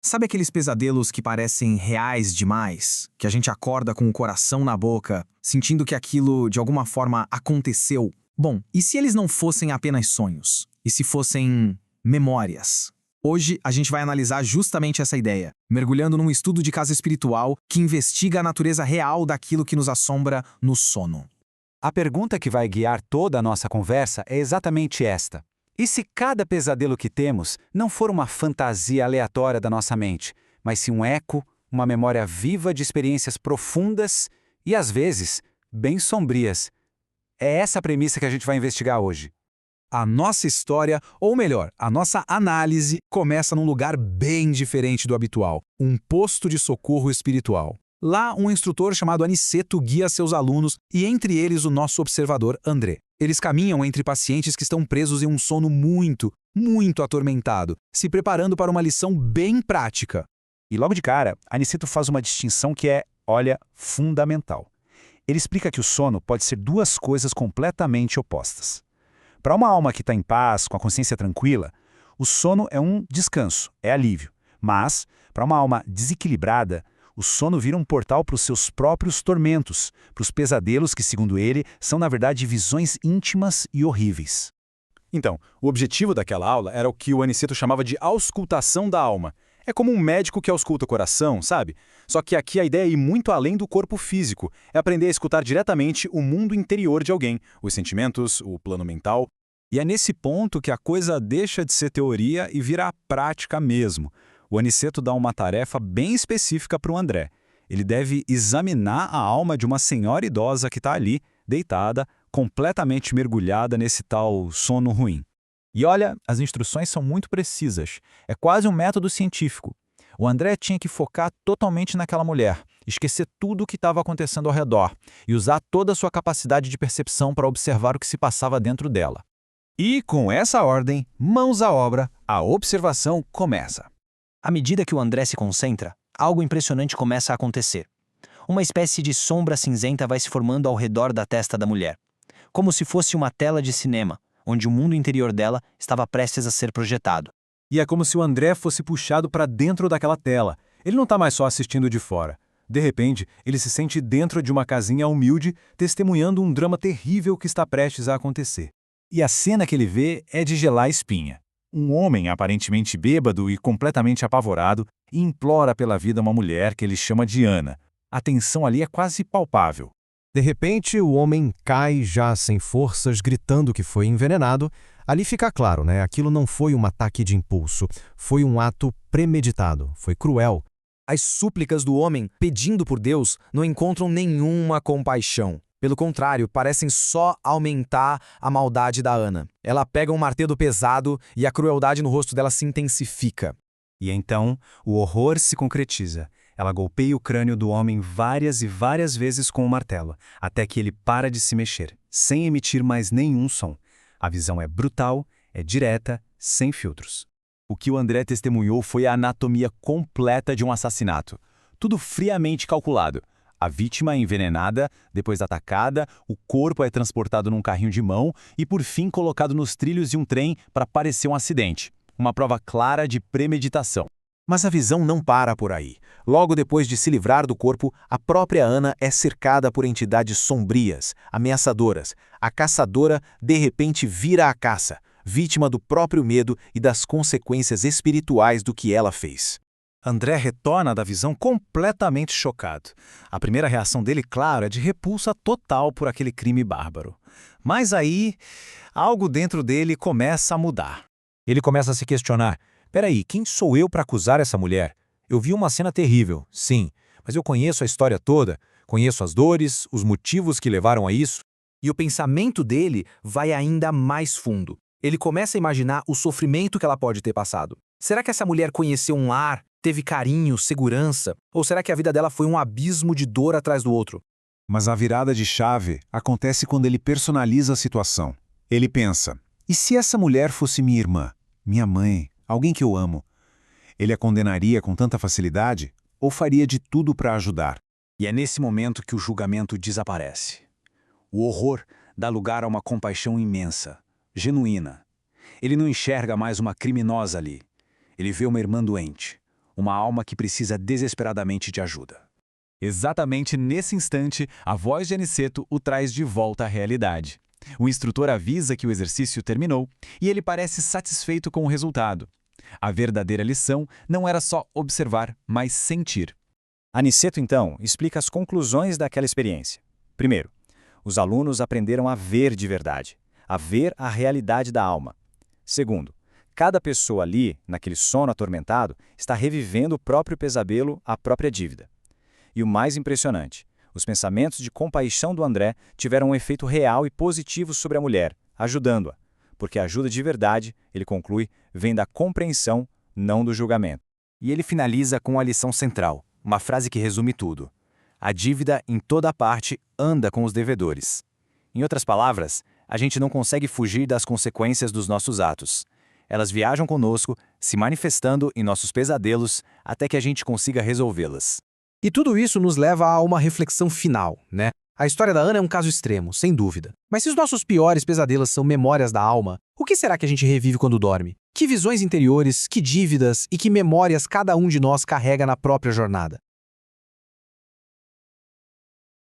Sabe aqueles pesadelos que parecem reais demais? Que a gente acorda com o coração na boca, sentindo que aquilo de alguma forma aconteceu? Bom, e se eles não fossem apenas sonhos? E se fossem memórias? Hoje a gente vai analisar justamente essa ideia, mergulhando num estudo de caso espiritual que investiga a natureza real daquilo que nos assombra no sono. A pergunta que vai guiar toda a nossa conversa é exatamente esta. E se cada pesadelo que temos não for uma fantasia aleatória da nossa mente, mas sim um eco, uma memória viva de experiências profundas e, às vezes, bem sombrias? É essa a premissa que a gente vai investigar hoje. A nossa história, ou melhor, a nossa análise, começa num lugar bem diferente do habitual, um posto de socorro espiritual. Lá, um instrutor chamado Aniceto guia seus alunos e entre eles o nosso observador André. Eles caminham entre pacientes que estão presos em um sono muito atormentado, se preparando para uma lição bem prática. E logo de cara, Aniceto faz uma distinção que é, olha, fundamental. Ele explica que o sono pode ser duas coisas completamente opostas. Para uma alma que está em paz, com a consciência tranquila, o sono é um descanso, é alívio. Mas, para uma alma desequilibrada, o sono vira um portal para os seus próprios tormentos, para os pesadelos que, segundo ele, são na verdade visões íntimas e horríveis. Então, o objetivo daquela aula era o que o Aniceto chamava de auscultação da alma. É como um médico que ausculta o coração, sabe? Só que aqui a ideia é ir muito além do corpo físico. É aprender a escutar diretamente o mundo interior de alguém, os sentimentos, o plano mental. E é nesse ponto que a coisa deixa de ser teoria e vira a prática mesmo. O Aniceto dá uma tarefa bem específica para o André. Ele deve examinar a alma de uma senhora idosa que está ali, deitada, completamente mergulhada nesse tal sono ruim. E olha, as instruções são muito precisas. É quase um método científico. O André tinha que focar totalmente naquela mulher, esquecer tudo o que estava acontecendo ao redor e usar toda a sua capacidade de percepção para observar o que se passava dentro dela. E com essa ordem, mãos à obra, a observação começa. À medida que o André se concentra, algo impressionante começa a acontecer. Uma espécie de sombra cinzenta vai se formando ao redor da testa da mulher, como se fosse uma tela de cinema, onde o mundo interior dela estava prestes a ser projetado. E é como se o André fosse puxado para dentro daquela tela. Ele não está mais só assistindo de fora. De repente, ele se sente dentro de uma casinha humilde, testemunhando um drama terrível que está prestes a acontecer. E a cena que ele vê é de gelar a espinha. Um homem aparentemente bêbado e completamente apavorado implora pela vida uma mulher que ele chama de Ana. A tensão ali é quase palpável. De repente, o homem cai já sem forças, gritando que foi envenenado. Ali fica claro, né? Aquilo não foi um ataque de impulso, foi um ato premeditado, foi cruel. As súplicas do homem pedindo por Deus não encontram nenhuma compaixão. Pelo contrário, parecem só aumentar a maldade da Ana. Ela pega um martelo pesado e a crueldade no rosto dela se intensifica. E então, o horror se concretiza. Ela golpeia o crânio do homem várias e várias vezes com o martelo, até que ele para de se mexer, sem emitir mais nenhum som. A visão é brutal, é direta, sem filtros. O que o André testemunhou foi a anatomia completa de um assassinato. Tudo friamente calculado. A vítima é envenenada, depois atacada, o corpo é transportado num carrinho de mão e, por fim, colocado nos trilhos de um trem para parecer um acidente. Uma prova clara de premeditação. Mas a visão não para por aí. Logo depois de se livrar do corpo, a própria Ana é cercada por entidades sombrias, ameaçadoras. A caçadora, de repente, vira a caça, vítima do próprio medo e das consequências espirituais do que ela fez. André retorna da visão completamente chocado. A primeira reação dele, claro, é de repulsa total por aquele crime bárbaro. Mas aí, algo dentro dele começa a mudar. Ele começa a se questionar. Peraí, quem sou eu para acusar essa mulher? Eu vi uma cena terrível, sim, mas eu conheço a história toda, conheço as dores, os motivos que levaram a isso. E o pensamento dele vai ainda mais fundo. Ele começa a imaginar o sofrimento que ela pode ter passado. Será que essa mulher conheceu um lar, teve carinho, segurança? Ou será que a vida dela foi um abismo de dor atrás do outro? Mas a virada de chave acontece quando ele personaliza a situação. Ele pensa, e se essa mulher fosse minha irmã, minha mãe, alguém que eu amo? Ele a condenaria com tanta facilidade ou faria de tudo para ajudar? E é nesse momento que o julgamento desaparece. O horror dá lugar a uma compaixão imensa, genuína. Ele não enxerga mais uma criminosa ali. Ele vê uma irmã doente, uma alma que precisa desesperadamente de ajuda. Exatamente nesse instante, a voz de Aniceto o traz de volta à realidade. O instrutor avisa que o exercício terminou e ele parece satisfeito com o resultado. A verdadeira lição não era só observar, mas sentir. Aniceto, então, explica as conclusões daquela experiência. Primeiro, os alunos aprenderam a ver de verdade, a ver a realidade da alma. Segundo, cada pessoa ali, naquele sono atormentado, está revivendo o próprio pesadelo, a própria dívida. E o mais impressionante, os pensamentos de compaixão do André tiveram um efeito real e positivo sobre a mulher, ajudando-a. Porque a ajuda de verdade, ele conclui, vem da compreensão, não do julgamento. E ele finaliza com a lição central, uma frase que resume tudo. A dívida, em toda parte, anda com os devedores. Em outras palavras, a gente não consegue fugir das consequências dos nossos atos. Elas viajam conosco, se manifestando em nossos pesadelos, até que a gente consiga resolvê-las. E tudo isso nos leva a uma reflexão final, né? A história da Ana é um caso extremo, sem dúvida. Mas se os nossos piores pesadelos são memórias da alma, o que será que a gente revive quando dorme? Que visões interiores, que dívidas e que memórias cada um de nós carrega na própria jornada?